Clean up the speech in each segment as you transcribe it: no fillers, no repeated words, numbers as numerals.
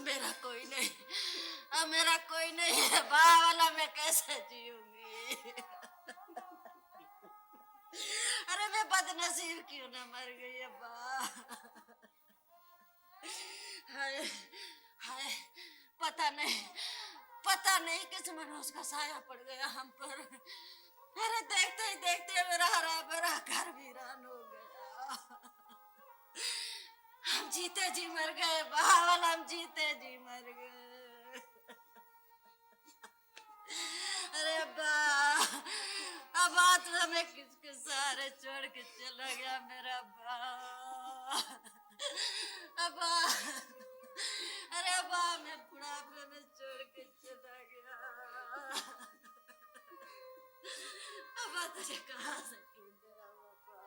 मेरा कोई नहीं, अब मेरा कोई नहीं है वाला, मैं कैसे जीऊंगी। अरे मैं बदनसीब क्यों ना मर गई अब्बा। हाय हाय, पता नहीं पता नहीं किस मनोज का साया पड़ गया हम पर। अरे देखते ही देखते मेरा हरा भरा घर वीरान हो गया। हम जीते जी मर गए बहावल, हम जीते जी मर गए। अरे अब्बा, अब आज हमें किसके सहारे छोड़ के चला गया मेरा अब्बा। अब्बा, अरे अब्बा, मैं बुढ़ापे में छोड़ के चला गया। अब्बा तुझे कहाँ से ढूंढे अब्बा।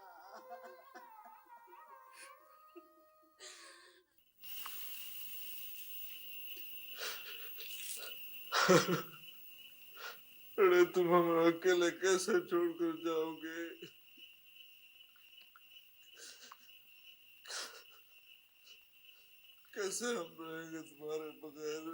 अरे तुम हमें अकेले कैसे छोड़कर जाओगे? कैसे हम रहेंगे तुम्हारे बगैर?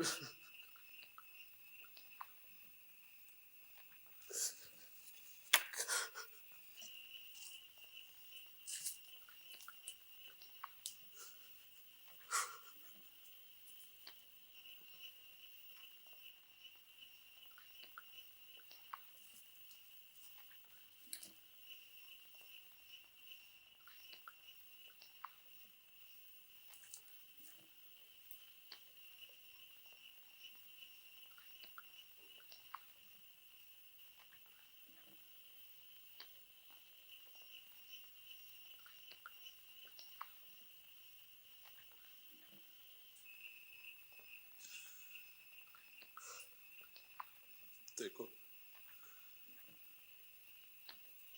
देखो,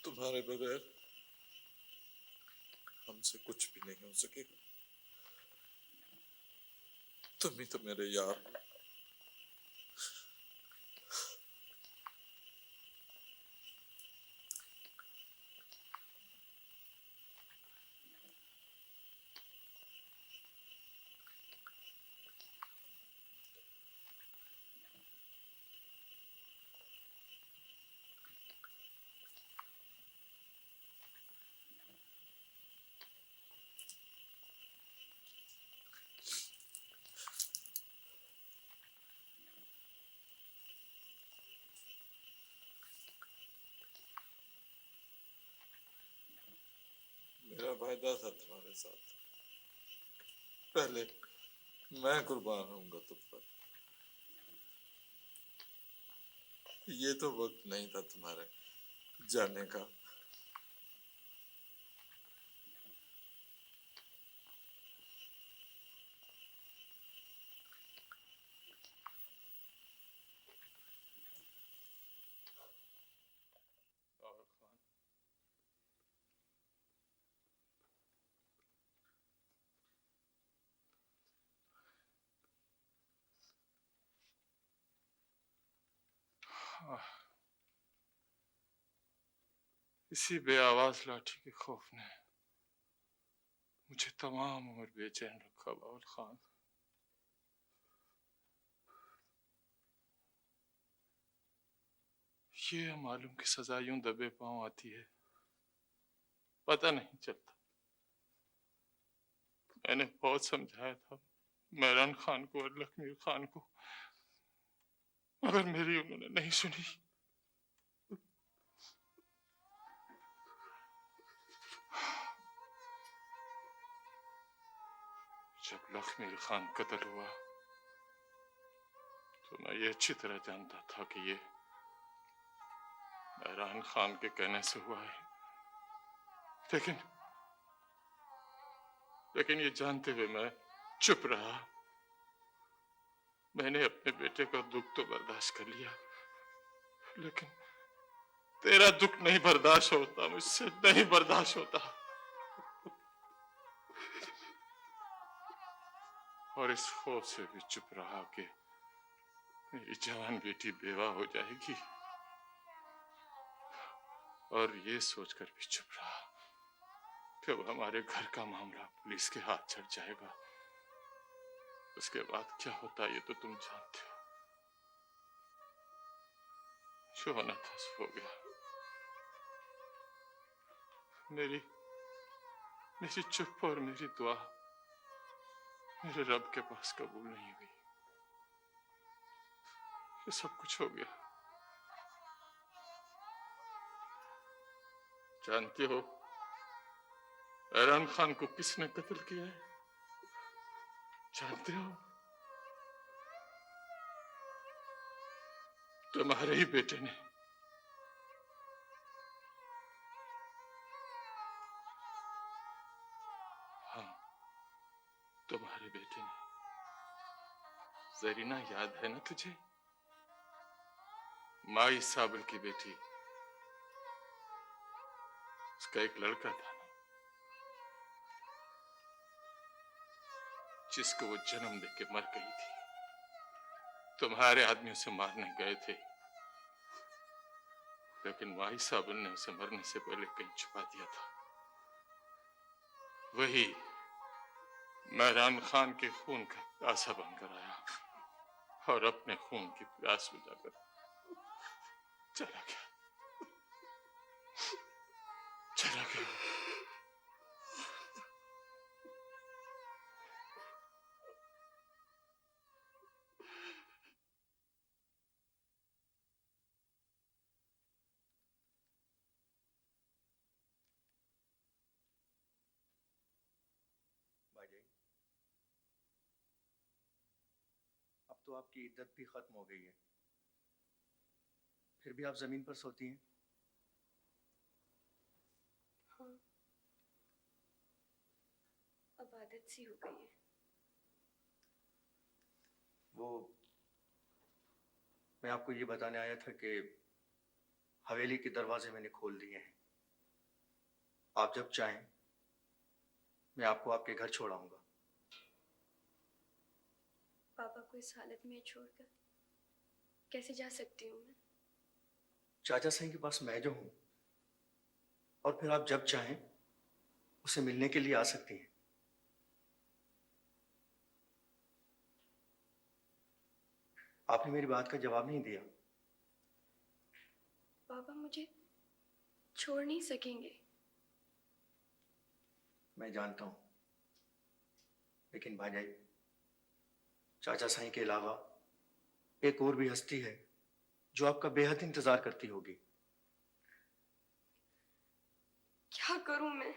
तुम्हारे बगैर हमसे कुछ भी नहीं हो सकेगा। तुम ही तो मेरे यार हो। मेरा वायदा था तुम्हारे साथ, पहले मैं कुर्बान होऊंगा तुम पर। ये तो वक्त नहीं था तुम्हारे जाने का। इसी बेआवाज लाठी के खौफ ने मुझे तमाम उम्र बेचैन रखा बाउल खान। ये मालूम की सजा यूं दबे पांव आती है, पता नहीं चलता। मैंने बहुत समझाया था मेहरान खान को और लखमीर खान को, मगर मेरी उन्होंने नहीं सुनी। जब लखमीर खान कत्ल हुआ तो मैं ये अच्छी तरह जानता था कि ये मेहरान खान के कहने से हुआ है, लेकिन ये जानते हुए मैं चुप रहा। मैंने अपने बेटे का दुख तो बर्दाश्त कर लिया, लेकिन तेरा दुख नहीं बर्दाश्त होता, मुझसे नहीं बर्दाश्त होता। और इस खौफ से भी चुप रहा कि मेरी जवान बेटी बेवा हो जाएगी, और ये सोचकर भी चुप रहा कि अब हमारे घर का मामला पुलिस के हाथ चढ़ जाएगा। उसके बाद क्या होता ये तो तुम जानते हो। जो होना था सो हो गया। मेरी मेरी चुप और मेरी दुआ मेरे रब के पास कबूल नहीं हुई। ये सब कुछ हो गया। जानते हो इमरान खान को किसने कत्ल किया है? जानते हो? तुम्हारे ही बेटे ने। हाँ, तुम्हारे बेटे ने। जरीना याद है ना तुझे? माई साबिल की बेटी। उसका एक लड़का था ना, जिसको वो जन्म देके मर गई थी। तुम्हारे आदमी उसे मारने गए थे, लेकिन माई साबिल ने उसे मरने से पहले कहीं छुपा दिया था। वही मैं इमरान खान के खून का प्यासा बनकर आया और अपने खून की प्यास बुझाकर चला गया। चला गया। भाई, अब तो आपकी इद्दत भी खत्म हो गई है, फिर भी आप जमीन पर सोती हैं? हाँ, अब आदत सी हो गई है। वो मैं आपको ये बताने आया था कि हवेली के दरवाजे मैंने खोल दिए हैं। आप जब चाहें मैं आपको आपके घर छोड़ आऊंगा। पापा को इस हालत में छोड़कर कैसे जा सकती हूँ मैं? चाचा साईं के पास मैं जो हूं, और फिर आप जब चाहें उसे मिलने के लिए आ सकती हैं। आपने मेरी बात का जवाब नहीं दिया। पापा मुझे छोड़ नहीं सकेंगे। मैं जानता हूं, लेकिन भाई, चाचा साईं के अलावा एक और भी हस्ती है जो आपका बेहद इंतजार करती होगी। क्या करूं मैं?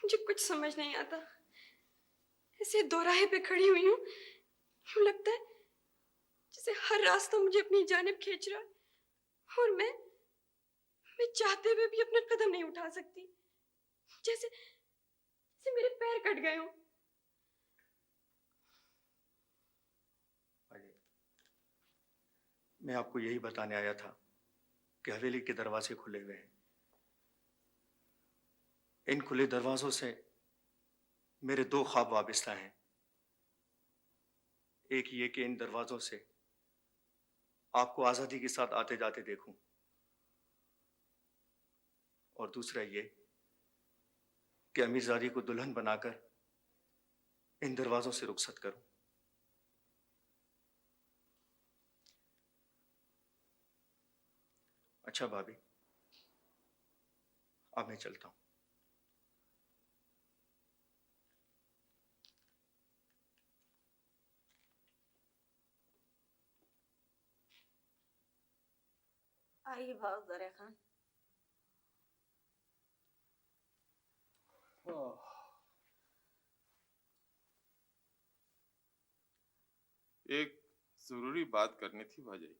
मुझे कुछ समझ नहीं आता। ऐसे दोराहे पे खड़ी हुई हूँ, यूं लगता है जैसे हर रास्ता मुझे अपनी जानिब खींच रहा है और मैं चाहते हुए भी अपना कदम नहीं उठा सकती। जैसे मेरे पैर कट गए हों। मैं आपको यही बताने आया था कि हवेली के दरवाजे खुले हुए हैं। इन खुले दरवाजों से मेरे दो ख्वाब वाबिस्ता हैं। एक ये कि इन दरवाजों से आपको आजादी के साथ आते जाते देखूं, और दूसरा ये कि अमीरजादी को दुल्हन बनाकर इन दरवाजों से रुखसत करूं। अच्छा भाभी, अब मैं चलता हूं। आइए भाव दरे खान। एक जरूरी बात करनी थी भाई।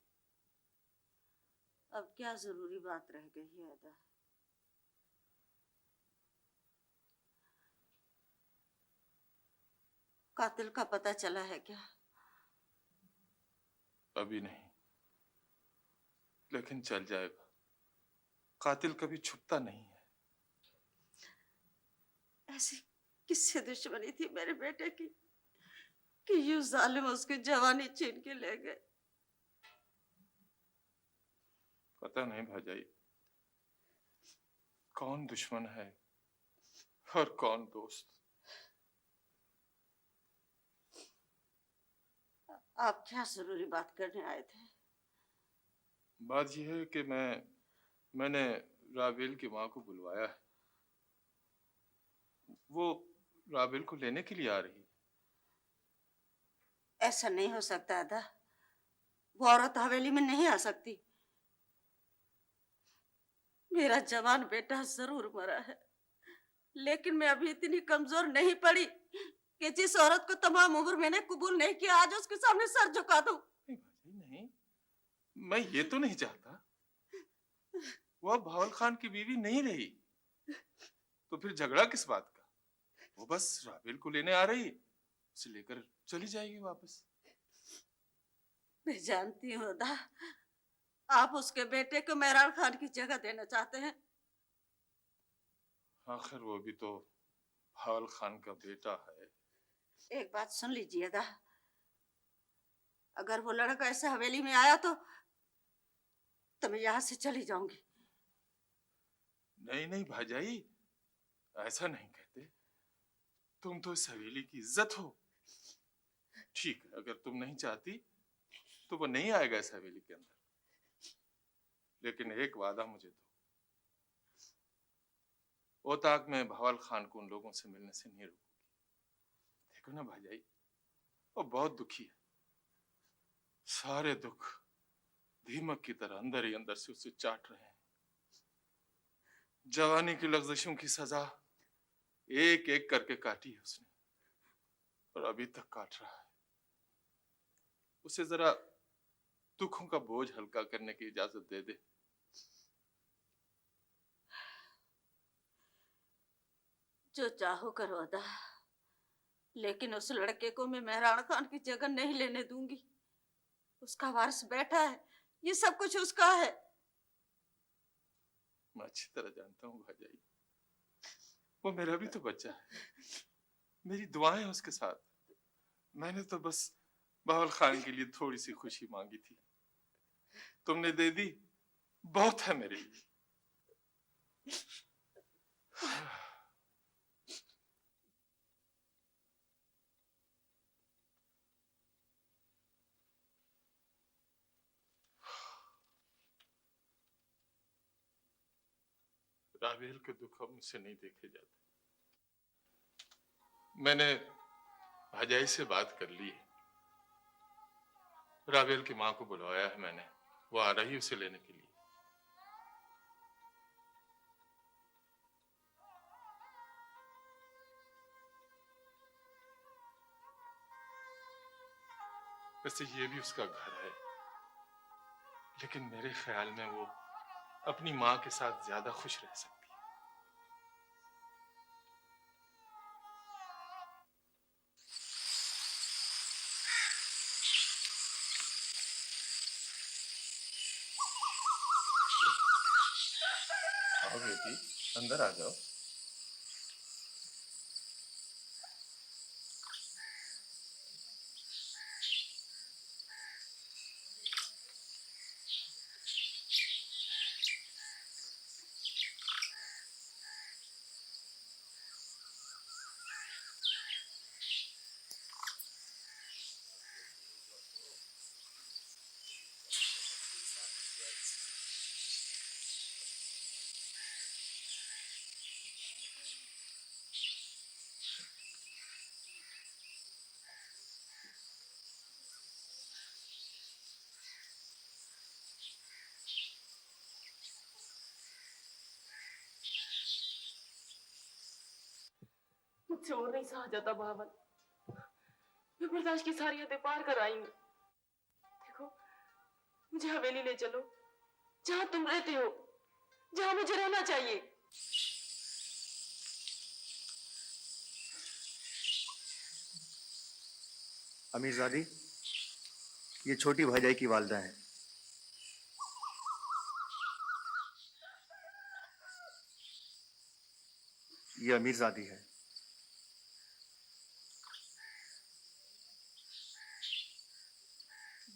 अब क्या जरूरी बात रह गई है अदा? कातिल का पता चला है क्या? अभी नहीं, लेकिन चल जाएगा। कातिल कभी छुपता नहीं है। ऐसी किससे दुश्मनी थी मेरे बेटे की कि यूं जालिम उसकी जवानी छीन के ले गए? पता नहीं भाई, कौन दुश्मन है और कौन दोस्त। आप क्या जरूरी बात करने आए थे? बात यह है कि मैंने राबेल की माँ को बुलवाया है। वो राबेल को लेने के लिए आ रही है। ऐसा नहीं हो सकता दादा, वो औरत हवेली में नहीं आ सकती। मेरा जवान बेटा जरूर मरा है, लेकिन मैं अभी इतनी कमजोर नहीं पड़ी कि जिस औरत को तमाम उम्र मैंने कबूल नहीं किया आज उसके सामने सर झुका दूं। नहीं भाई नहीं, मैं ये तो नहीं चाहता। वो अब भावल खान की बीवी नहीं रही, तो फिर झगड़ा किस बात का? वो बस राबेल को लेने आ रही, उसे लेकर चली जाएगी वापस। मैं जानती हूँ दा, आप उसके बेटे को मेहरान खान की जगह देना चाहते हैं। आखिर वो भी तो भावल खान का बेटा है। एक बात सुन लीजिए दा, अगर वो लड़का ऐसे हवेली में आया तो मैं यहाँ से चली जाऊंगी। नहीं नहीं भाजाई, ऐसा नहीं कहते। तुम तो इस हवेली की इज्जत हो। ठीक है, अगर तुम नहीं चाहती तो वो नहीं आएगा इस हवेली के अंदर। लेकिन एक वादा मुझे दो, ओ ताक में भावल खान को उन लोगों से मिलने से नहीं रोकूंगी। देखो ना भाजाई, वो बहुत दुखी है। सारे दुख दीमक की तरह अंदर ही अंदर से उसे चाट रहे हैं। जवानी की लग्जशों की सजा एक एक करके काटी है उसने, और अभी तक काट रहा है। उसे जरा दुखों का बोझ हल्का करने की इजाजत दे दे। जो चाहो करो अदा, लेकिन उस लड़के को मैं मेहरान खान की जगह नहीं लेने दूंगी। उसका वारिस बैठा है, ये सब कुछ उसका है। मैं अच्छी तरह जानता हूँ भाजाई, वो मेरा भी तो बच्चा है। मेरी दुआएं हैं उसके साथ। मैंने तो बस बावल खान के लिए थोड़ी सी खुशी मांगी थी, तुमने दे दी, बहुत है मेरे लिए। राबेल के दुख अब मुझसे नहीं देखे जाते। मैंने भाजाई से बात कर ली है। राबेल की माँ को बुलवाया है मैंने, वो आ रही उसे लेने के लिए। वैसे ये भी उसका घर है, लेकिन मेरे ख्याल में वो अपनी माँ के साथ ज्यादा खुश रह सकती है। आओ बेटी, अंदर आ जाओ। मुझसे और नहीं सहा जाता भावन। मैं बर्दाश्त की सारी हदें पार कर आई हूँ। देखो, मुझे हवेली ले चलो, जहाँ तुम रहते हो, जहाँ मुझे रहना चाहिए। अमीरजादी, ये छोटी भाजाई की वालदा है। ये अमीरजादी है।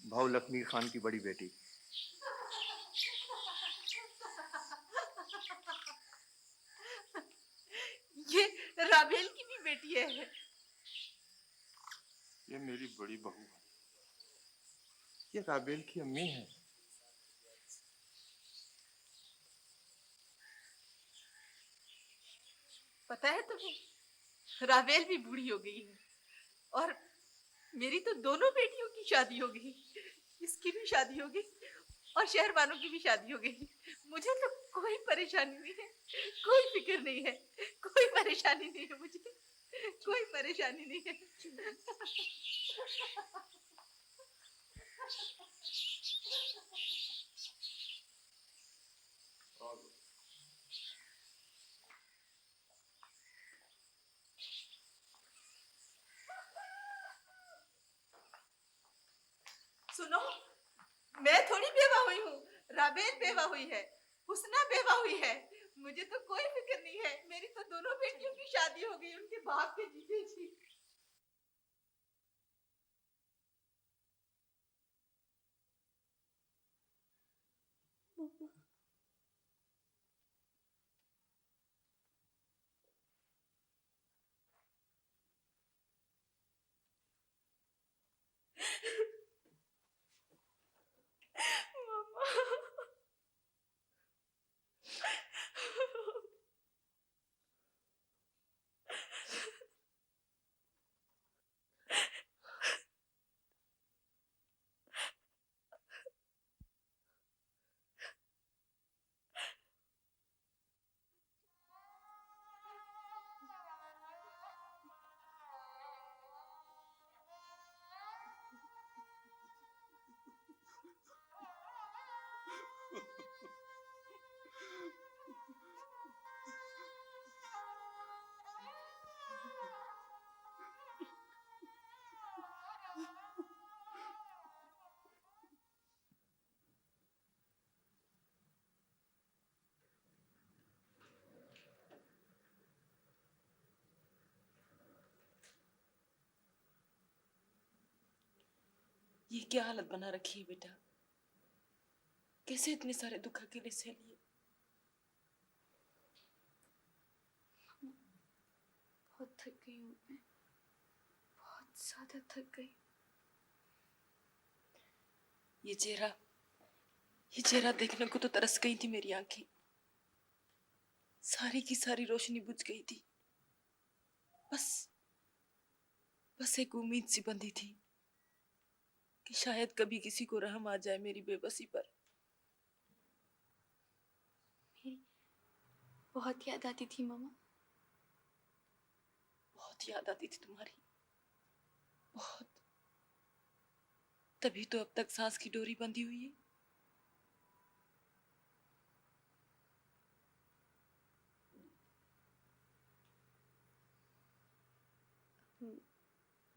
भाव लखमीर खान की बड़ी बेटी। ये राबेल की भी बेटी है। ये मेरी बड़ी बहू है। ये राबेल की अम्मी है। पता है तुम्हें, रावेल भी बूढ़ी हो गई है और मेरी तो दोनों बेटियों की शादी हो गई। इसकी भी शादी हो गई और शहर वालों की भी शादी हो गई। मुझे तो कोई परेशानी नहीं है, कोई फिक्र नहीं है, कोई परेशानी नहीं है, मुझे कोई परेशानी नहीं है। सुनो, मैं थोड़ी बेवा हुई हूँ, राबेल बेवा हुई है, हुस्ना बेवा हुई है। मुझे तो कोई फिक्र नहीं है। मेरी तो दोनों बेटियों की शादी हो गई, उनके बाप के जीते जी। ये क्या हालत बना रखी है बेटा? कैसे इतने सारे दुख अकेले सह लिए? बहुत थक गई हूँ मैं, बहुत ज्यादा थक गई। ये चेहरा देखने को तो तरस गई थी मेरी आंखें। सारी की सारी रोशनी बुझ गई थी। बस बस एक उम्मीद सी बंधी थी कि शायद कभी किसी को रहम आ जाए मेरी बेबसी पर। मेरी बहुत याद आती थी मामा। बहुत याद आती थी तुम्हारी, बहुत। तभी तो अब तक सांस की डोरी बंधी हुई है।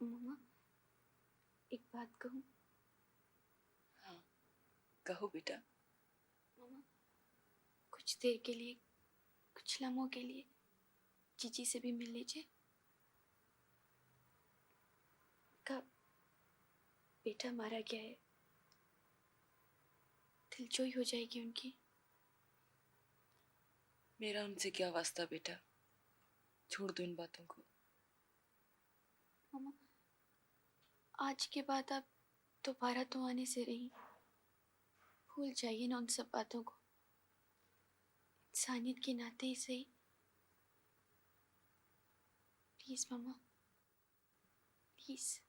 मामा, एक बात कहूँ? हाँ, कहो बेटा। मामा, कुछ देर के लिए, कुछ लम्हों के लिए जीजी से भी मिल लीजिए। कब बेटा मारा गया है, दिलजोई हो जाएगी उनकी। मेरा उनसे क्या वास्ता बेटा, छोड़ दो इन बातों को। मामा, आज के बाद आप दोबारा तो आने से रही, भूल जाइए ना उन सब बातों को। इंसानियत के नाते ही सही। Please mama, please.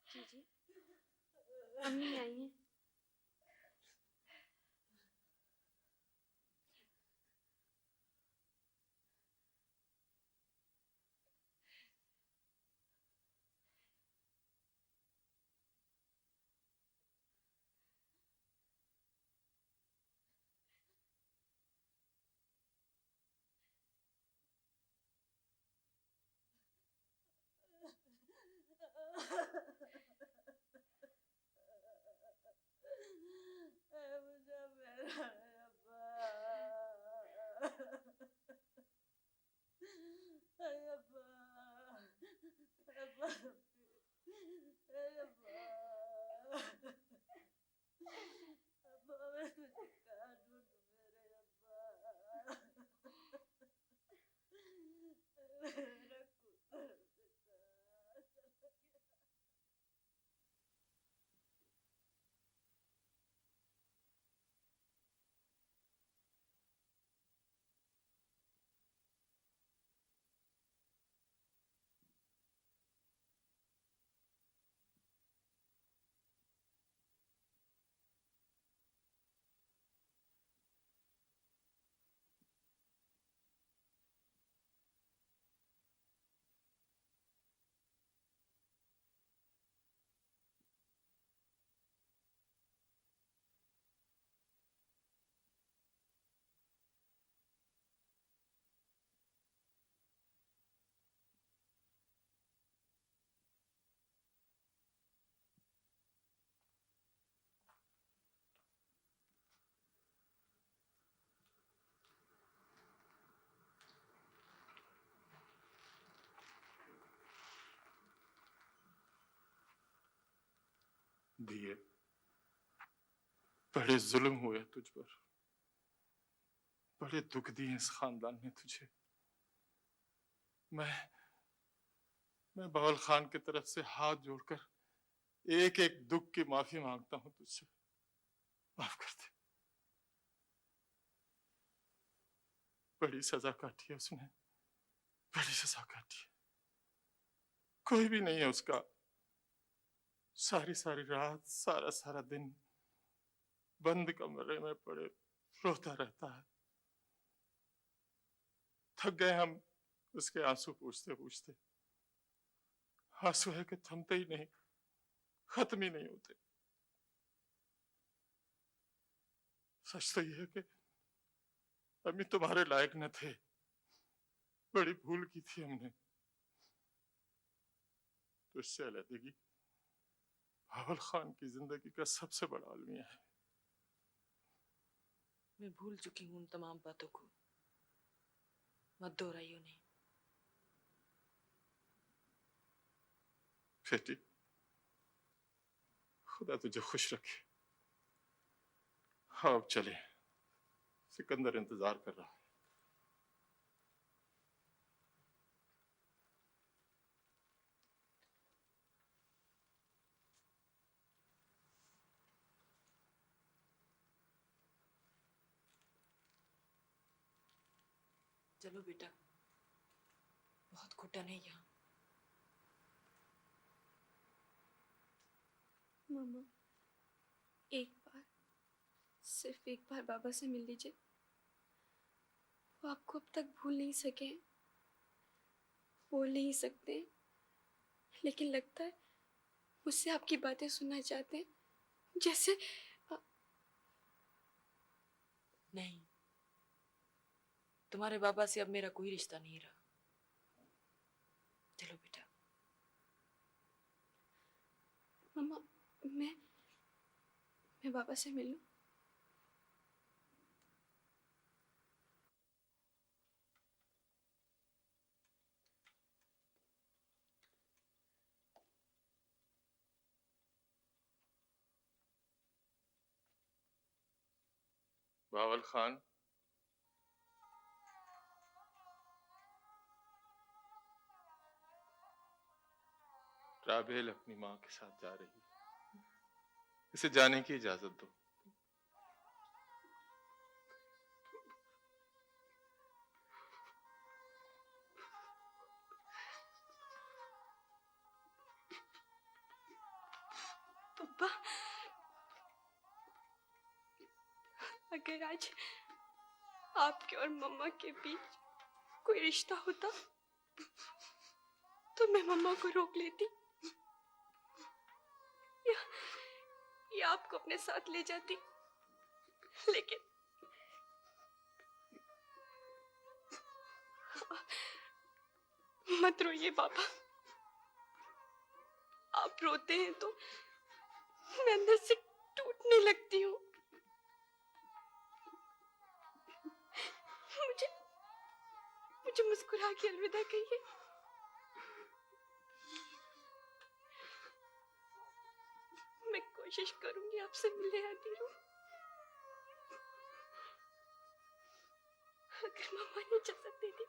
जीजी, अम्मी आई हैं। अब्बा मैं तुझे कहाँ ढूंढूं मेरे अब्बा मेरा कुत्ता बेटा दिए, बड़े जुल्म हुए तुझ पर, बड़े दुख दिए इस खानदान ने तुझे। मैं बावल खान की तरफ से हाथ जोड़कर एक एक दुख की माफी मांगता हूं तुझसे, माफ कर दे। बड़ी सजा काटी है उसने, बड़ी सजा काटी है। कोई भी नहीं है उसका, सारी सारी रात सारा सारा दिन बंद कमरे में पड़े रोता रहता है। थक गए हम उसके आंसू पूछते पूछते। आंसू है कि थमते ही नहीं, खत्म ही नहीं होते। सच तो यह है कि अम्मी तुम्हारे लायक न थे, बड़ी भूल की थी हमने। तुझसे अलहदगी बावल खान की जिंदगी का सबसे बड़ा अलमिया है। मैं भूल चुकी हूँ उन तमाम बातों को, मत दोहराइयो नहीं। बेटी, खुदा तुझे खुश रखे। हाँ अब चले, सिकंदर इंतजार कर रहा है। चलो बेटा, बहुत घुटन है यहाँ। मामा, एक बार, सिर्फ एक बार बाबा से मिल लीजिए। वो आपको अब तक भूल नहीं सके, बोल नहीं सकते, लेकिन लगता है मुझसे आपकी बातें सुनना चाहते हैं, जैसे नहीं, तुम्हारे बाबा से अब मेरा कोई रिश्ता नहीं रहा। चलो बेटा। मामा, मैं बाबा से मिलूं? बावल खान, राबेल अपनी माँ के साथ जा रही है, इसे जाने की इजाजत दो। पापा, अगर आज आपके और मम्मा के बीच कोई रिश्ता होता तो मैं मम्मा को रोक लेती, या आपको अपने साथ ले जाती। लेकिन मत रोइए पापा, आप रोते हैं तो मैं अंदर से टूटने लगती हूँ। मुझे मुझे मुस्कुरा के अलविदा कहिए। कोशिश करूंगी आपसे मिलने आती रहूं। अगर मम्मा ने इजाजत दे दी।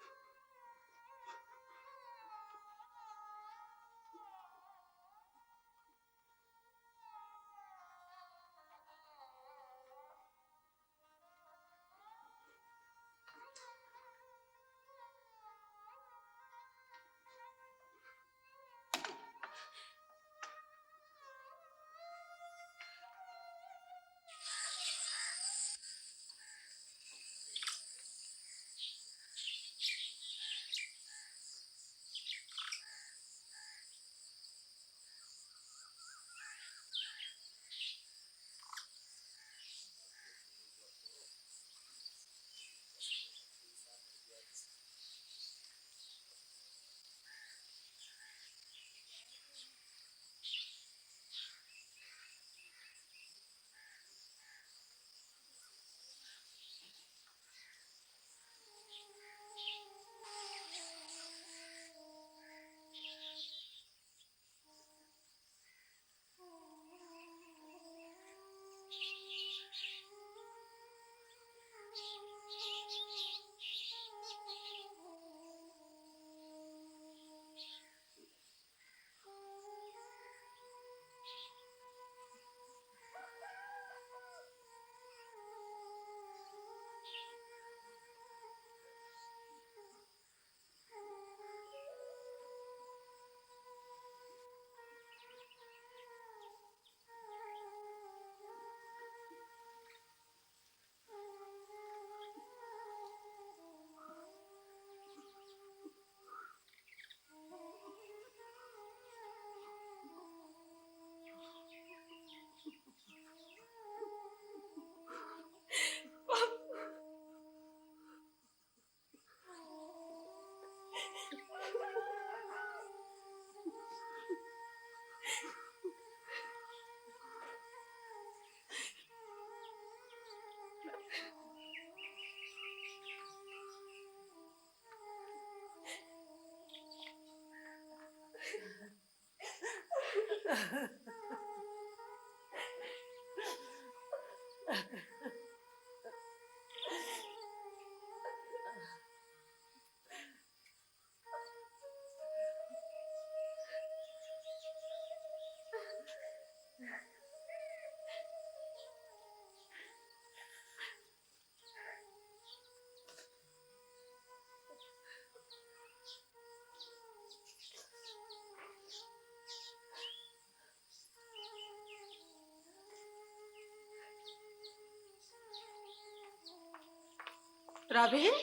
राबेल,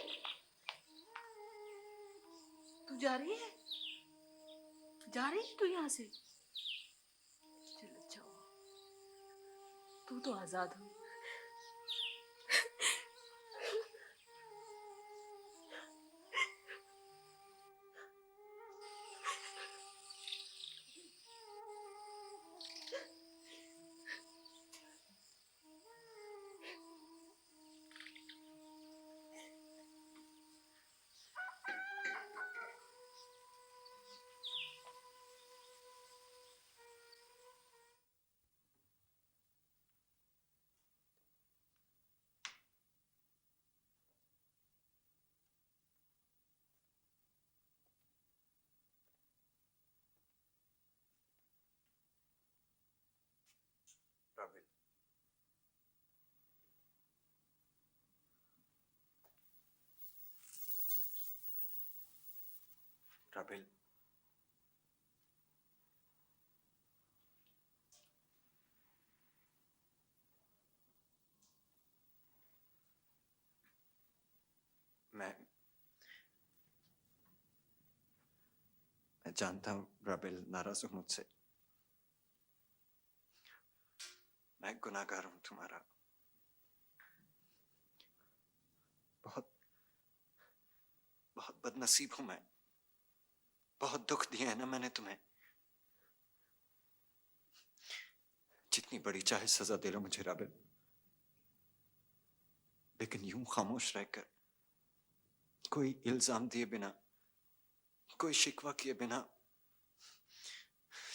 तू जा रही है? जा रही है तू यहाँ से? चल अच्छा हुआ, तू तो आजाद हुई। राबेल, राबेल, मैं जानता हूं राबेल नाराज हो मुझसे। मैं गुनाहगार हूं तुम्हारा। बहुत बहुत बदनसीब हूं मैं। बहुत दुख दिया है ना मैंने तुम्हें। जितनी बड़ी चाहे सजा दे लो मुझे राबेल, लेकिन यूं खामोश रहकर, कोई इल्जाम दिए बिना, कोई शिकवा किए बिना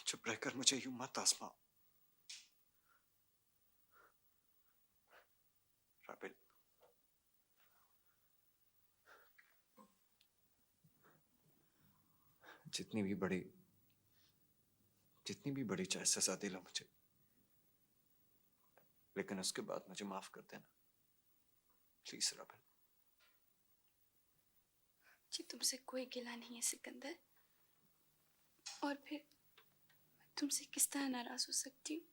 चुप रहकर मुझे यूं मत आजमाओ। जितनी भी बड़ी चाहे सजा दिला मुझे, लेकिन उसके बाद मुझे माफ कर देना प्लीज राबेल। जी तुमसे कोई गिला नहीं है सिकंदर, और फिर मैं तुमसे किस तरह नाराज हो सकती हूँ?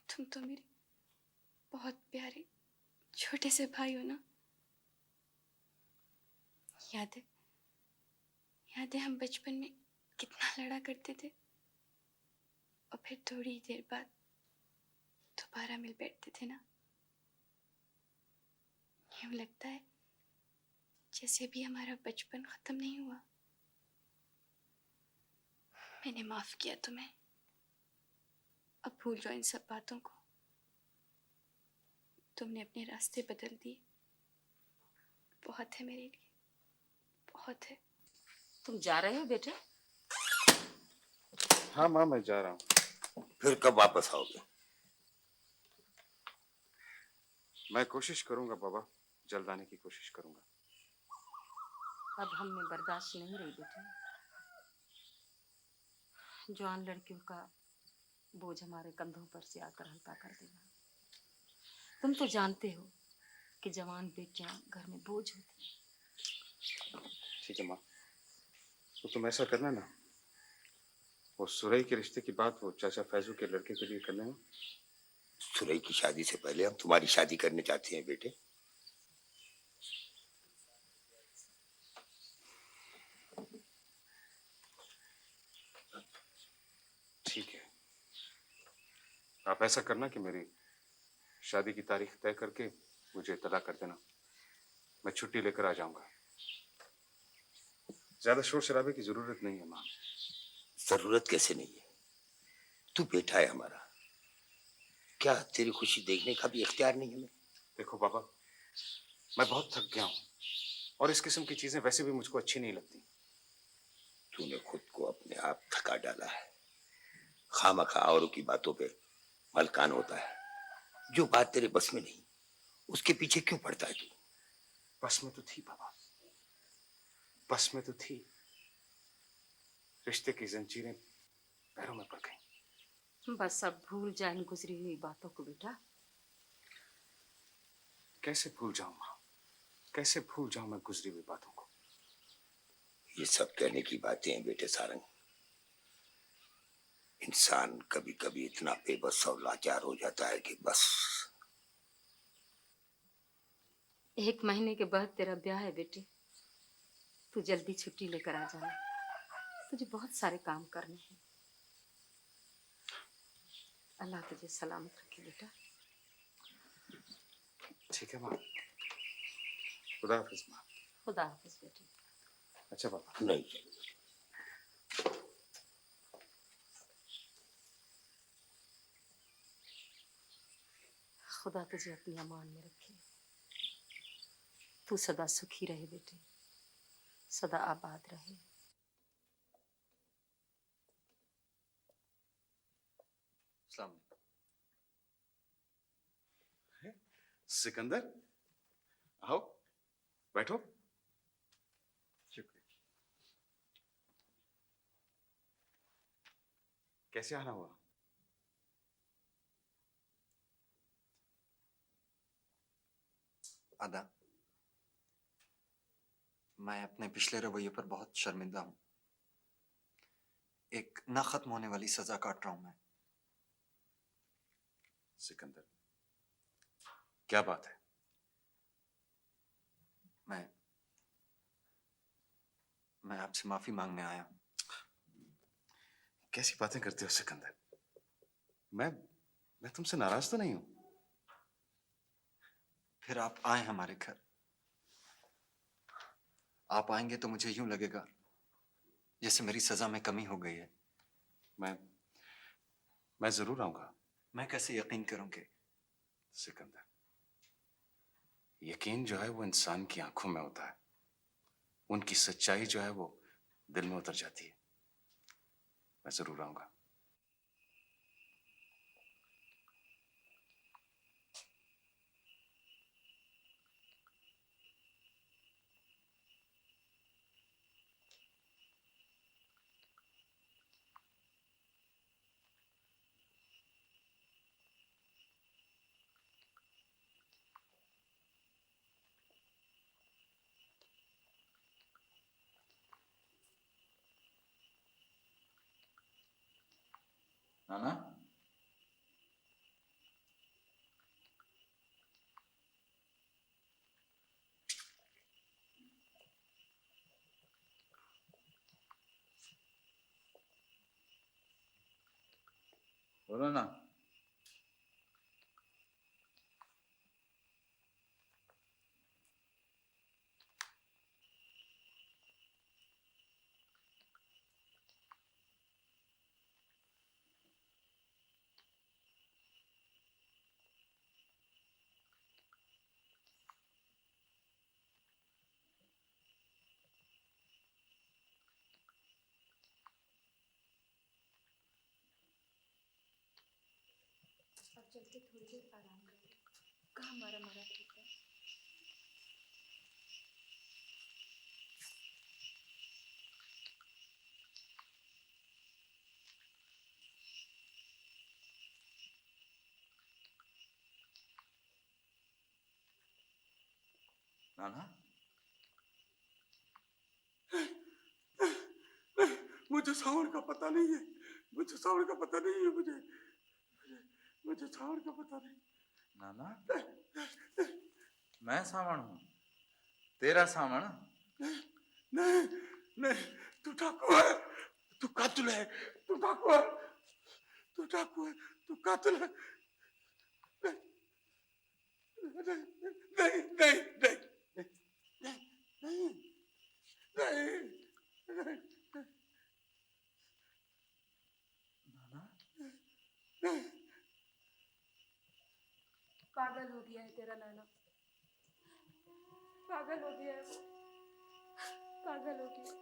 तुम तो मेरे बहुत प्यारे छोटे से भाई हो ना। याद है हम बचपन में कितना लड़ा करते थे, और फिर थोड़ी देर बाद दोबारा मिल बैठते थे ना। यूं लगता है जैसे भी हमारा बचपन खत्म नहीं हुआ। मैंने माफ किया तुम्हें, अब भूल जाओ इन सब बातों को। तुमने अपने रास्ते बदल दिए, बहुत है मेरे लिए, बहुत है। तुम जा रहे हो बेटा? हाँ माँ, मैं जा रहा हूँ। फिर कब वापस आओगे? मैं कोशिश करूंगा बाबा, जल्द आने की कोशिश करूंगा। अब हमें बर्दाश्त नहीं रही बेटा। जवान लड़कियों का बोझ हमारे कंधों पर से आकर हल्का कर देना। तुम तो जानते हो कि जवान बेटियां घर में बोझ होती हैं। ठीक है माँ, तो तुम ऐसा करना ना, वो सुरई के रिश्ते की बात वो चाचा फैजू के लड़के के लिए करने में। सुरई की शादी से पहले हम तुम्हारी शादी करने चाहते हैं बेटे। ठीक है, आप ऐसा करना कि मेरी शादी की तारीख तय करके मुझे इत्तला कर देना, मैं छुट्टी लेकर आ जाऊंगा। ज्यादा शोर शराबे की जरूरत नहीं है माँ। जरूरत कैसे नहीं है? तू बेटा है हमारा, क्या तेरी खुशी देखने का भी इख्तियार नहीं हमें? देखो बाबा, मैं बहुत थक गया हूँ और इस किस्म की चीजें वैसे भी मुझको अच्छी नहीं लगती। तूने खुद को अपने आप थका डाला है। खामखा औरों की बातों पे मलकान होता है। जो बात तेरे बस में नहीं, उसके पीछे क्यों पड़ता है तू? बस में तो थी बाबा, बस में तो थी। रिश्ते की जंजीरें पैरों में पड़ गई। बस अब भूल जा इन गुजरी हुई बातों को बेटा। कैसे भूल जाऊं माँ, कैसे भूल जाऊं मैं गुजरी हुई बातों को? ये सब कहने की बातें हैं बेटे सारंग। इंसान कभी कभी इतना बेबस और लाचार हो जाता है कि बस। 1 महीने के बाद तेरा ब्याह है बेटे। तू जल्दी छुट्टी लेकर आ जाना, तुझे बहुत सारे काम करने हैं। अल्लाह तुझे सलामत रखे बेटा। ठीक है माँ, खुदा हाफिज माँ। खुदा हाफिज बेटे। अच्छा बाबा। नहीं, खुदा तुझे अपनी अमान में रखे। तू सदा सुखी रहे बेटे, सदा आबाद रहे। अस्सलाम वालेकुम। सिकंदर, आओ बैठो। शुक्रिया। कैसे आना हुआ? आदा, मैं अपने पिछले रवैये पर बहुत शर्मिंदा हूं। एक ना खत्म होने वाली सजा काट रहा हूं मैं। सिकंदर, क्या बात है? मैं आपसे माफी मांगने आया हूं। कैसी बातें करते हो सिकंदर? मैं तुमसे नाराज तो नहीं हूं। फिर आप आए हमारे घर। आप आएंगे तो मुझे यूं लगेगा जैसे मेरी सजा में कमी हो गई है। मैं जरूर आऊंगा। मैं कैसे यकीन करूं कि सिकंदर, यकीन जो है वो इंसान की आंखों में होता है, उनकी सच्चाई जो है वो दिल में उतर जाती है। मैं जरूर आऊंगा। नाना बोलो ना। अब चल के थोड़ी देर आराम करें। कहाँ मारा मारा ठीक है। नाना मुझे सावन का पता नहीं है, मुझे सावन का पता नहीं है, मुझे सावन का पता नहीं। नाना मैं सावण हूँ, तेरा सावण। नहीं नहीं, तू डाकू है, तू कातिल है, तू डाकू है, तू डाकू है, तू कातिल है। नहीं नहीं नहीं नहीं नहीं नहीं नहीं नहीं नहीं। पागल हो गया है तेरा नाना, पागल हो गया है वो, पागल हो गया।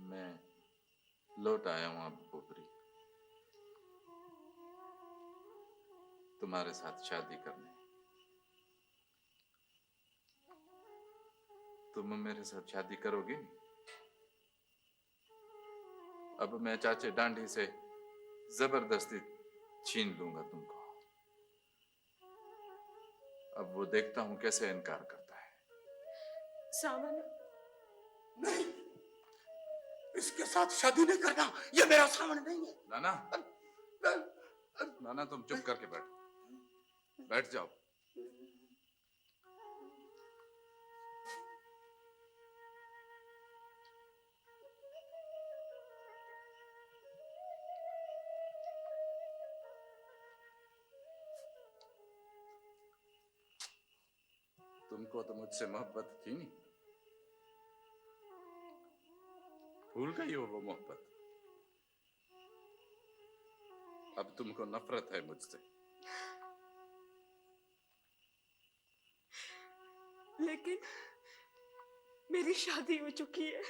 मैं लौट आया हूं अब पोपरी, तुम्हारे साथ शादी करने। तुम मेरे साथ शादी करोगे? अब मैं चाचे डांडी से जबरदस्ती छीन लूंगा तुमको। अब वो देखता हूं कैसे इनकार करता है। सावन, नहीं, इसके साथ शादी नहीं करना, ये मेरा सावन नहीं है। नाना नाना तुम चुप करके बैठ जाओ। तुमको तो मुझसे मोहब्बत थी नहीं, भूल गई हो वो मोहब्बत। अब तुमको नफरत है मुझसे। लेकिन मेरी शादी हो चुकी है।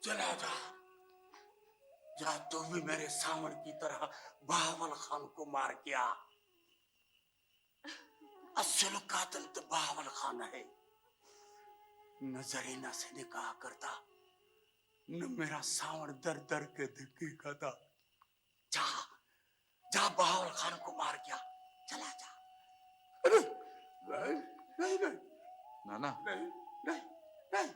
चला जा, जा तू भी मेरे सावन की तरह बहावल खान को मार गया। असल कातिल तो बहावल खान है। नजरीना से निकाह करता न मेरा सावन दर दर के धक्के खाता। जा जा बहावल खान को मार गया, चला जा। अरे नहीं नहीं नहीं नाना नहीं नहीं नहीं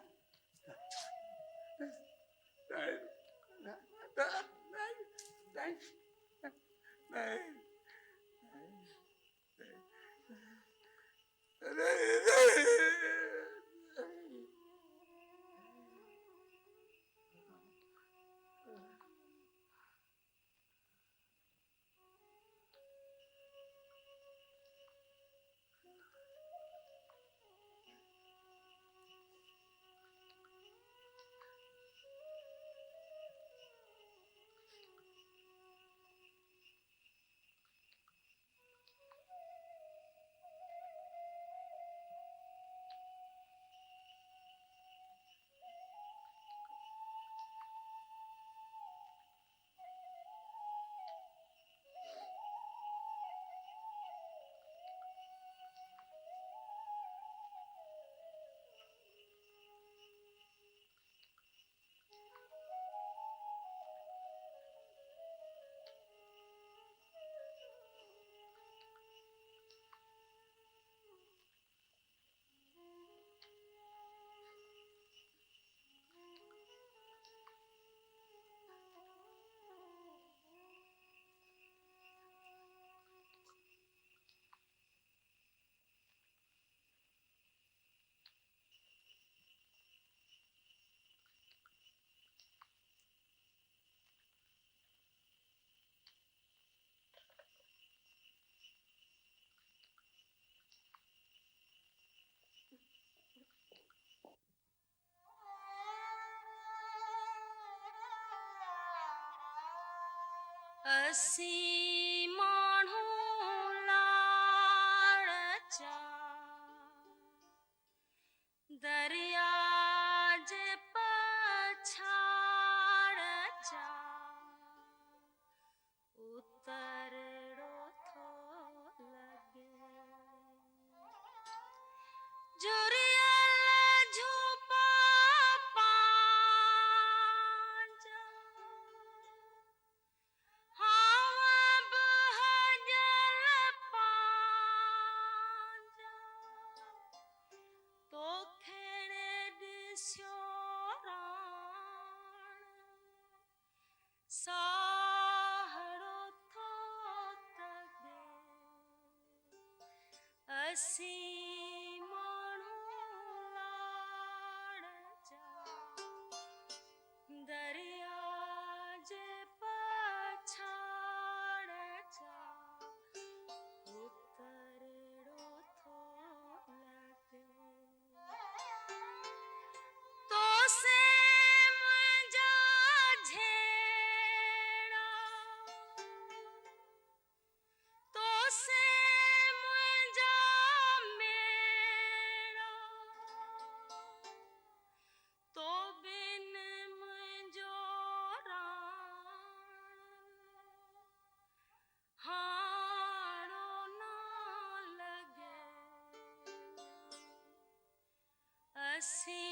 असी माण्हू लाड़चा दरिया जे पछाड़चा उतरड़ो थो लगे जुरियल झूपा पांजा हवा बहजल पांजा तो खेड़े दिस्यो राण साहड़ो थो तगे असी माण्हू लाड़चा दरिया जे पछाड़चा उतरड़ो थो लगे तो से मुंहिंजा झेड़ा तो से मुंहिंजा मेड़ा तो बिन मुंहिंजो राण हाणो ना लगे असी